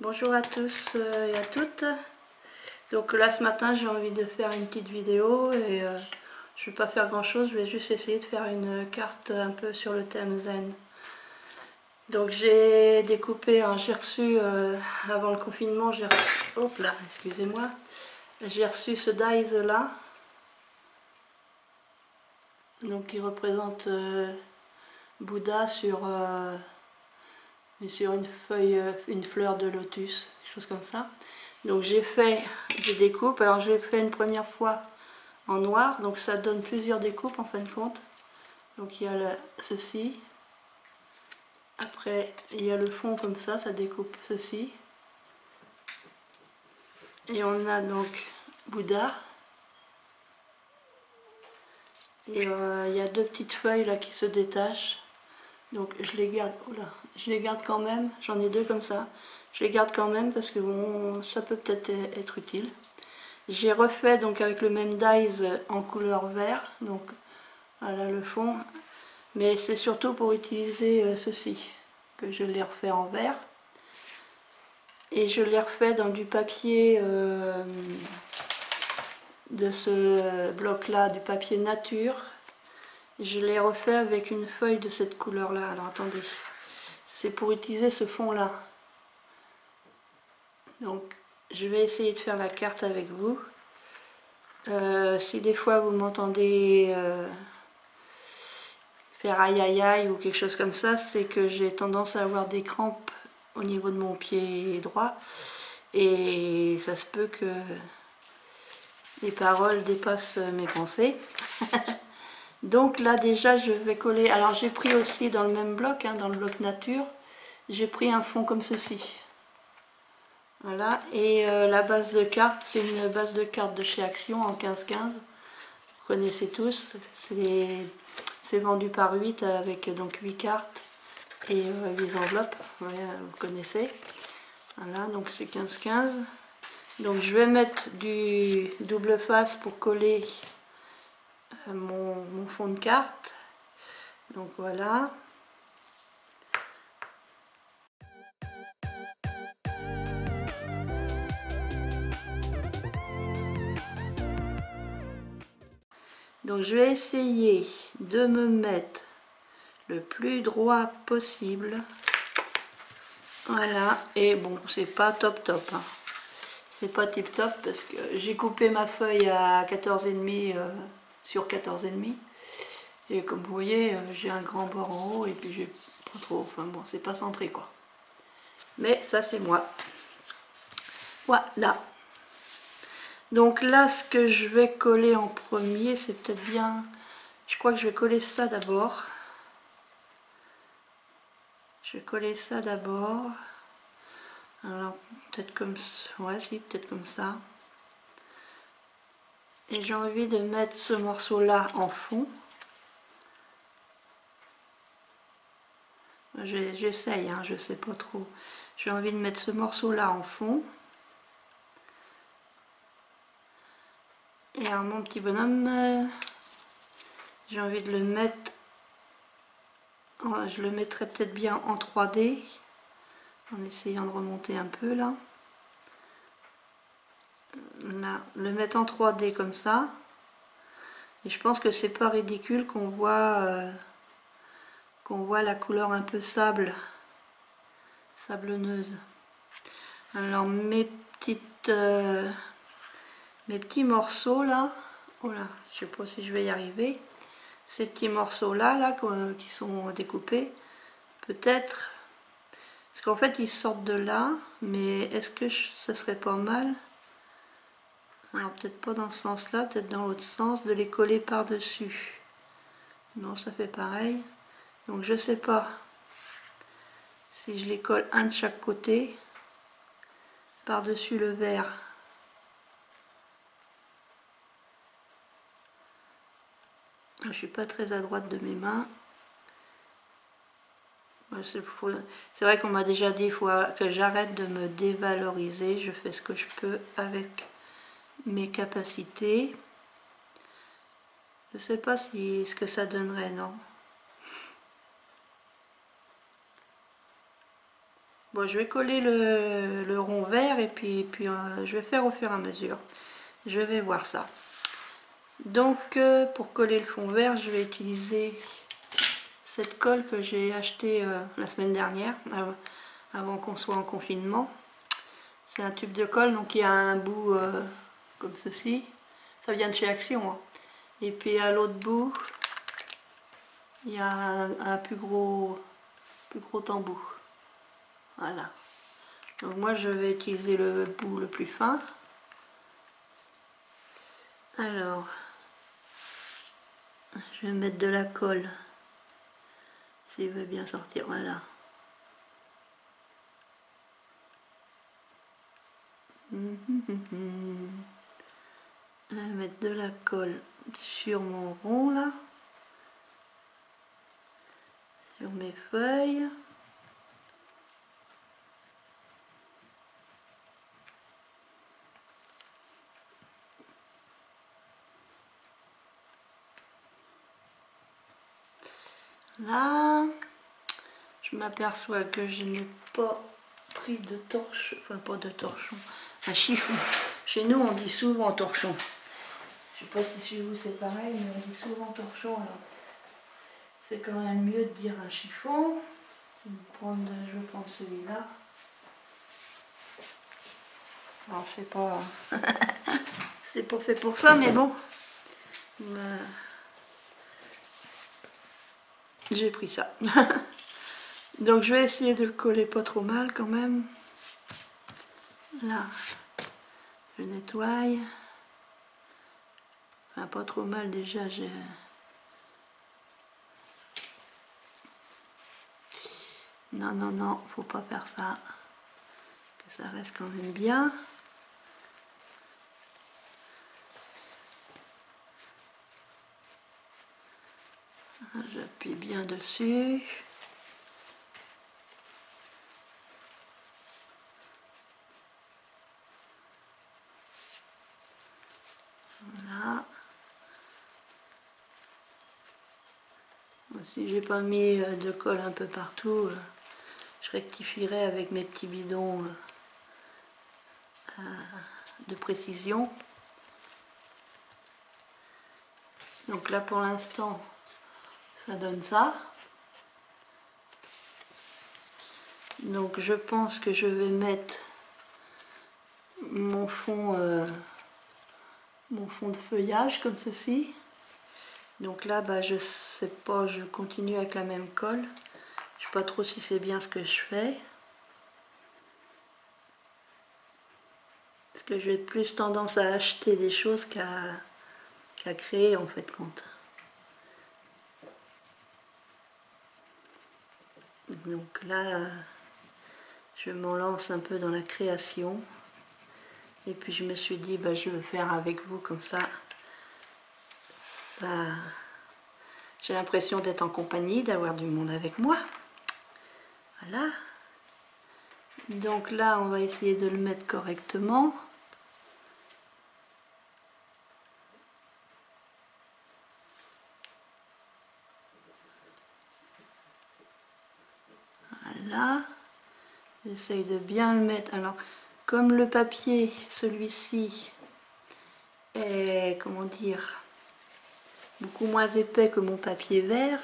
Bonjour à tous et à toutes. Donc là ce matin j'ai envie de faire une petite vidéo et je ne vais pas faire grand chose, je vais juste essayer de faire une carte un peu sur le thème zen. Donc j'ai découpé, j'ai reçu avant le confinement, hop là, excusez-moi, j'ai reçu ce dies là, donc qui représente Bouddha sur une feuille, une fleur de lotus, quelque chose comme ça. Donc j'ai découpes, alors j'ai fait une première fois en noir, donc ça donne plusieurs découpes en fin de compte. Donc il y a ceci, après il y a le fond comme ça découpe ceci. Et on a donc Bouddha. Et il y a deux petites feuilles là qui se détachent. Donc je les garde, je les garde quand même, j'en ai deux comme ça. Je les garde quand même parce que bon, ça peut peut-être être utile. J'ai refait donc avec le même dies en couleur vert, donc voilà le fond. Mais c'est surtout pour utiliser ceci que je l'ai refait en vert. Et je l'ai refait dans du papier de ce bloc là, du papier nature. Je l'ai refait avec une feuille de cette couleur là. Alors attendez, c'est pour utiliser ce fond là. Donc je vais essayer de faire la carte avec vous. Si des fois vous m'entendez faire aïe aïe aïe ou quelque chose comme ça, c'est que j'ai tendance à avoir des crampes au niveau de mon pied droit et ça se peut que les paroles dépassent mes pensées. Donc là déjà je vais coller, alors j'ai pris aussi dans le même bloc, dans le bloc nature, j'ai pris un fond comme ceci. Voilà, et la base de carte, c'est une base de carte de chez Action en 15-15. Vous connaissez tous, c'est vendu par 8 avec donc 8 cartes et les enveloppes, voilà, vous connaissez. Voilà, donc c'est 15-15. Donc je vais mettre du double face pour coller mon fond de carte. Donc voilà. Donc je vais essayer de me mettre le plus droit possible. Voilà, et bon, c'est pas top top. C'est pas tip top parce que j'ai coupé ma feuille à 14,5 sur 14,5. Et comme vous voyez, j'ai un grand bord en haut et puis j'ai pas trop. Enfin bon, c'est pas centré quoi. Mais ça, c'est moi. Voilà. Donc là, ce que je vais coller en premier, c'est peut-être bien... Je crois que je vais coller ça d'abord. Je vais coller ça d'abord. Alors, peut-être comme ça. Ouais, si, peut-être comme ça. Et j'ai envie de mettre ce morceau-là en fond. J'essaye, je sais pas trop. J'ai envie de mettre ce morceau-là en fond. Et alors, mon petit bonhomme, j'ai envie de le mettre... Je le mettrai peut-être bien en 3D. En essayant de remonter un peu là. Là, le mettre en 3D comme ça. Et je pense que c'est pas ridicule qu'on voit la couleur un peu sablonneuse. Alors mes petits morceaux là, oh là, je sais pas si je vais y arriver. Ces petits morceaux là qui sont découpés, peut-être, parce qu'en fait ils sortent de là, mais est-ce que ça serait pas mal? Alors peut-être pas dans ce sens-là, peut-être dans l'autre sens, de les coller par-dessus. Non, ça fait pareil. Donc je sais pas si je les colle un de chaque côté, par-dessus le vert. Je suis pas très à droite de mes mains. C'est vrai qu'on m'a déjà dit que j'arrête de me dévaloriser. Je fais ce que je peux avec mes capacités. Je sais pas ce que ça donnerait, non. Bon, je vais coller le rond vert et puis je vais faire au fur et à mesure. Je vais voir ça. Donc pour coller le fond vert, je vais utiliser cette colle que j'ai achetée la semaine dernière, avant qu'on soit en confinement. C'est un tube de colle, donc il y a un bout comme ceci. Ça vient de chez Action. Hein. Et puis à l'autre bout, il y a un plus gros embout. Voilà. Donc moi je vais utiliser le bout le plus fin. Alors, je vais mettre de la colle. S'il veut bien sortir, voilà. Je vais mettre de la colle sur mon rond là. Sur mes feuilles. Là, je m'aperçois que je n'ai pas pris de torche, enfin pas de torchon, un chiffon. Chez nous on dit souvent torchon. Je sais pas si chez vous c'est pareil, mais on dit souvent torchon. Alors c'est quand même mieux de dire un chiffon. Je vais prendre celui-là. Alors c'est pas c'est pas fait pour ça, mais bon. J'ai pris ça. Donc je vais essayer de le coller pas trop mal quand même. Là, je nettoie. Enfin pas trop mal déjà. Non, non, non, faut pas faire ça. Que ça reste quand même bien. J'appuie bien dessus. Voilà. Si j'ai pas mis de colle un peu partout, je rectifierai avec mes petits bidons de précision. Donc là pour l'instant, ça donne ça. Donc je pense que je vais mettre mon fond de feuillage comme ceci. Donc là bah, je sais pas, je continue avec la même colle. Je sais pas trop si c'est bien ce que je fais. Parce que j'ai plus tendance à acheter des choses qu'à créer en fait compte. Donc là, je m'en lance un peu dans la création. Et puis je me suis dit, bah, je vais faire avec vous comme ça. J'ai l'impression d'être en compagnie, d'avoir du monde avec moi. Voilà. Donc là, on va essayer de le mettre correctement. Voilà. J'essaye de bien le mettre. Alors, comme le papier, celui-ci, est, comment dire, beaucoup moins épais que mon papier vert,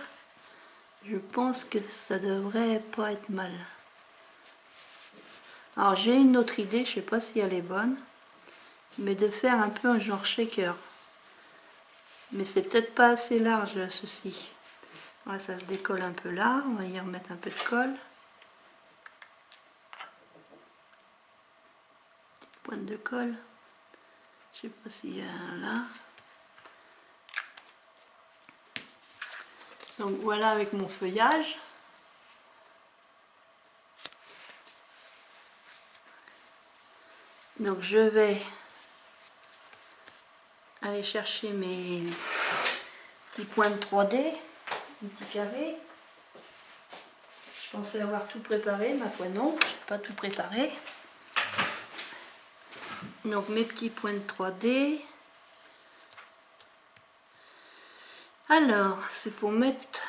je pense que ça devrait pas être mal. Alors j'ai une autre idée, je sais pas si elle est bonne, mais de faire un peu un genre shaker. Mais c'est peut-être pas assez large ceci. Ouais, ça se décolle un peu là, on va y remettre un peu de colle. Petite pointe de colle. Je sais pas s'il y a un là. Donc voilà avec mon feuillage. Donc je vais aller chercher mes petits points de 3D, mes petits carrés. Je pensais avoir tout préparé, ma foi non, je n'ai pas tout préparé. Donc mes petits points de 3D. Alors, c'est pour mettre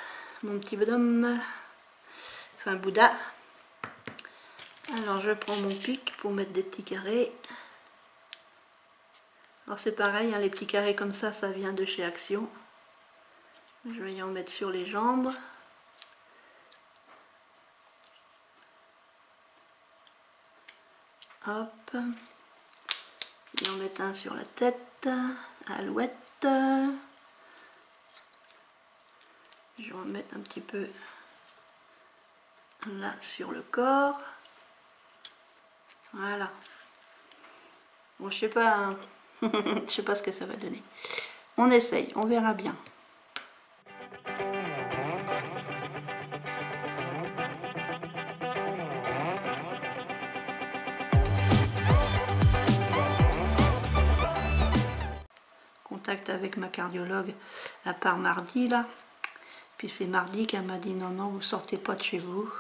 mon petit bonhomme, enfin Bouddha. Alors je prends mon pic pour mettre des petits carrés. Alors c'est pareil, hein, les petits carrés comme ça vient de chez Action. Je vais y en mettre sur les jambes. Hop. Je vais en mettre un sur la tête, alouette. Je vais en mettre un petit peu là sur le corps. Voilà. Bon, je sais pas, hein. Je sais pas ce que ça va donner. On essaye, on verra bien. Contact avec ma cardiologue à part mardi là. Puis c'est mardi qu'elle m'a dit non, non, vous sortez pas de chez vous.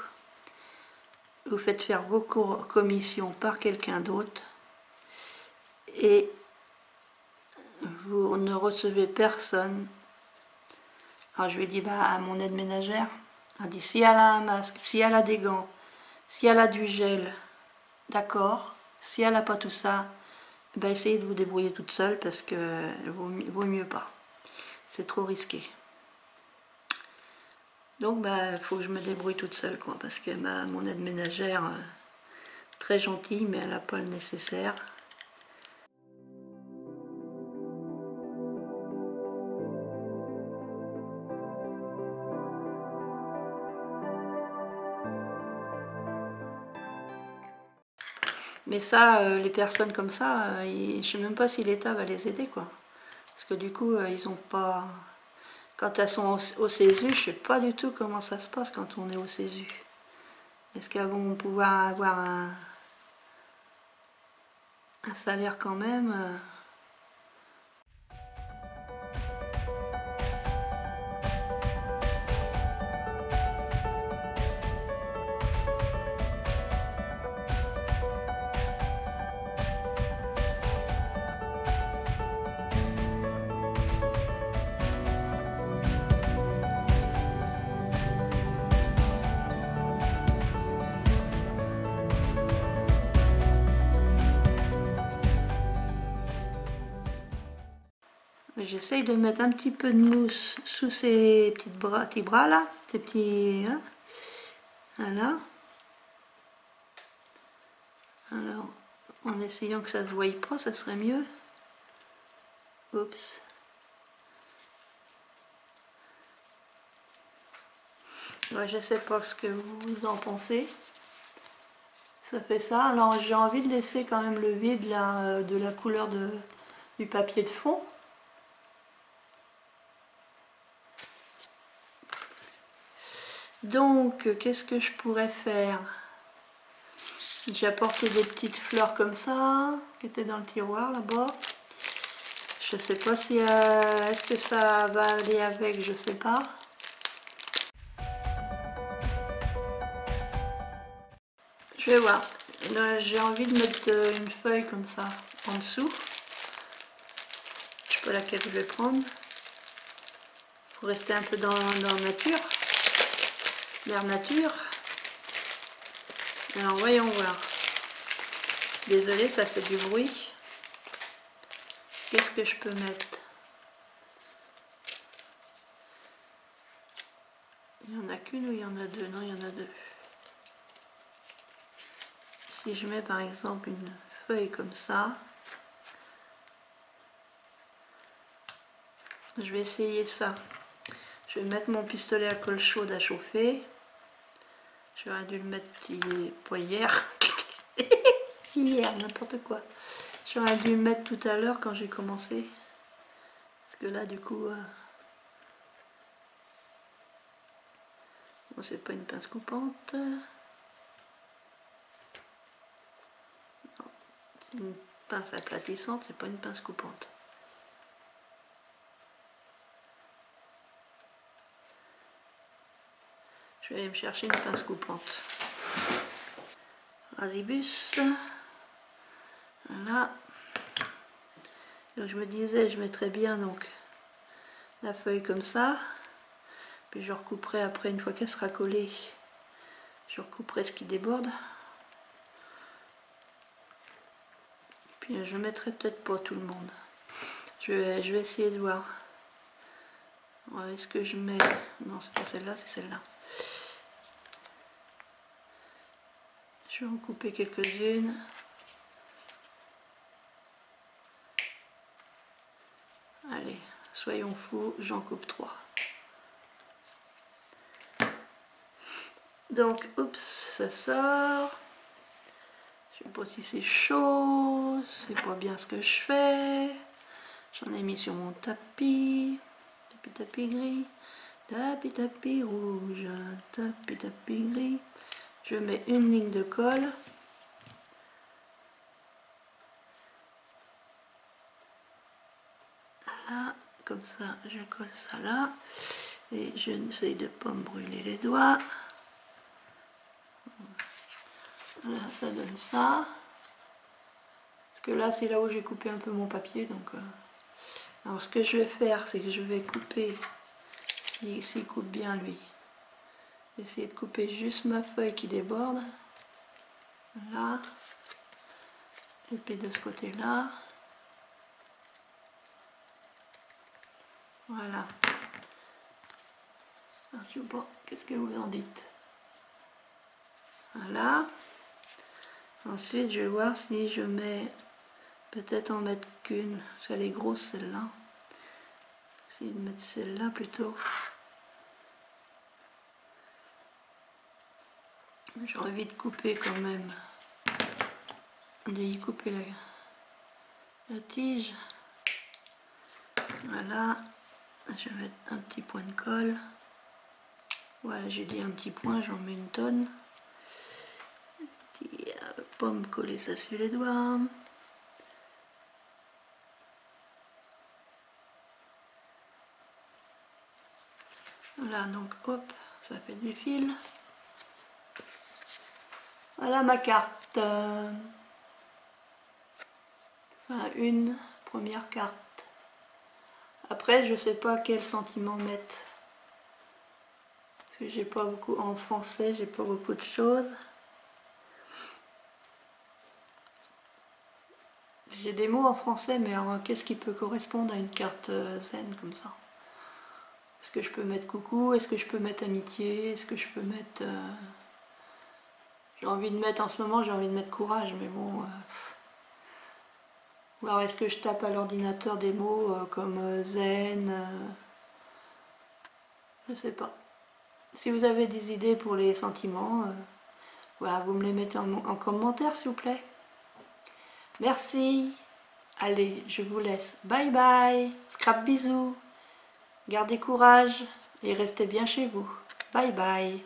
Vous faites faire vos commissions par quelqu'un d'autre. Et vous ne recevez personne. Alors je lui ai dit bah, à mon aide ménagère, elle dit si elle a un masque, si elle a des gants, si elle a du gel, d'accord. Si elle n'a pas tout ça, bah, essayez de vous débrouiller toute seule parce que vaut mieux pas. C'est trop risqué. Donc bah faut que je me débrouille toute seule quoi, parce que mon aide ménagère, très gentille, mais elle n'a pas le nécessaire. Mais ça, les personnes comme ça, je sais même pas si l'État va les aider quoi. Parce que du coup, ils ont pas. Quand elles sont au CESU, je sais pas du tout comment ça se passe quand on est au CESU. Est-ce qu'elles vont pouvoir avoir un salaire quand même J'essaye de mettre un petit peu de mousse sous ces petits bras là, ces petits. Hein, voilà. Alors, en essayant que ça se voie pas, ça serait mieux. Oups. Ouais, je sais pas ce que vous en pensez. Ça fait ça. Alors j'ai envie de laisser quand même le vide là, de la couleur du papier de fond. Donc, qu'est-ce que je pourrais faire? J'ai apporté des petites fleurs comme ça, qui étaient dans le tiroir là-bas. Je sais pas si est-ce que ça va aller avec, je sais pas. Je vais voir. J'ai envie de mettre une feuille comme ça en dessous. Je sais pas laquelle je vais prendre. Pour rester un peu dans nature. L'air nature. Alors voyons voir. Désolée, ça fait du bruit. Qu'est-ce que je peux mettre? Il y en a qu'une ou il y en a deux? Non, il y en a deux. Si je mets par exemple une feuille comme ça, je vais essayer ça. Je vais mettre mon pistolet à colle chaude à chauffer. J'aurais dû le mettre hier. Hier, n'importe quoi. J'aurais dû le mettre tout à l'heure quand j'ai commencé. Parce que là, du coup... Bon, c'est pas une pince coupante. Non, c'est une pince aplatissante, c'est pas une pince coupante. Je vais aller me chercher une pince coupante. Rasibus. Voilà. Donc je me disais, je mettrais bien donc la feuille comme ça. Puis je recouperai après, une fois qu'elle sera collée, je recouperai ce qui déborde. Puis je mettrai peut-être pas tout le monde. Je vais essayer de voir. Est-ce que je mets... Non, c'est pas celle-là, c'est celle-là. Je vais en couper quelques-unes. Allez, soyons fous, j'en coupe 3. Donc, oups, ça sort. Je sais pas si c'est chaud, c'est pas bien ce que je fais. J'en ai mis sur mon tapis. Tapis gris. Tapis rouge. Tapis gris. Je mets une ligne de colle. Là, comme ça, je colle ça là. Et je n'essaye de pas me brûler les doigts. Là, ça donne ça. Parce que là, c'est là où j'ai coupé un peu mon papier. Donc, alors, ce que je vais faire, c'est que je vais couper, s'il coupe bien lui. Essayer de couper juste ma feuille qui déborde. Là. Et puis de ce côté-là. Voilà. Alors, je sais pas, qu'est-ce que vous en dites? Voilà. Ensuite, je vais voir si je mets, peut-être en mettre qu'une, parce qu'elle est grosse celle-là. Essayer de mettre celle-là plutôt. J'ai envie de couper quand même, d'y couper la tige. Voilà. Je vais mettre un petit point de colle. Voilà, j'ai dit un petit point, j'en mets une tonne. Pas me coller ça sur les doigts. Voilà, donc hop, ça fait des fils. Voilà ma carte. Voilà, une première carte. Après, je sais pas quel sentiment mettre. Parce que j'ai pas beaucoup en français, j'ai pas beaucoup de choses. J'ai des mots en français, mais alors qu'est-ce qui peut correspondre à une carte zen comme ça? Est-ce que je peux mettre coucou? Est-ce que je peux mettre amitié? Est-ce que je peux mettre... J'ai envie de mettre en ce moment, j'ai envie de mettre courage, mais bon... Ou alors est-ce que je tape à l'ordinateur des mots comme zen? Je sais pas. Si vous avez des idées pour les sentiments, voilà, vous me les mettez en commentaire s'il vous plaît. Merci. Allez, je vous laisse. Bye bye. Scrap bisous. Gardez courage et restez bien chez vous. Bye bye.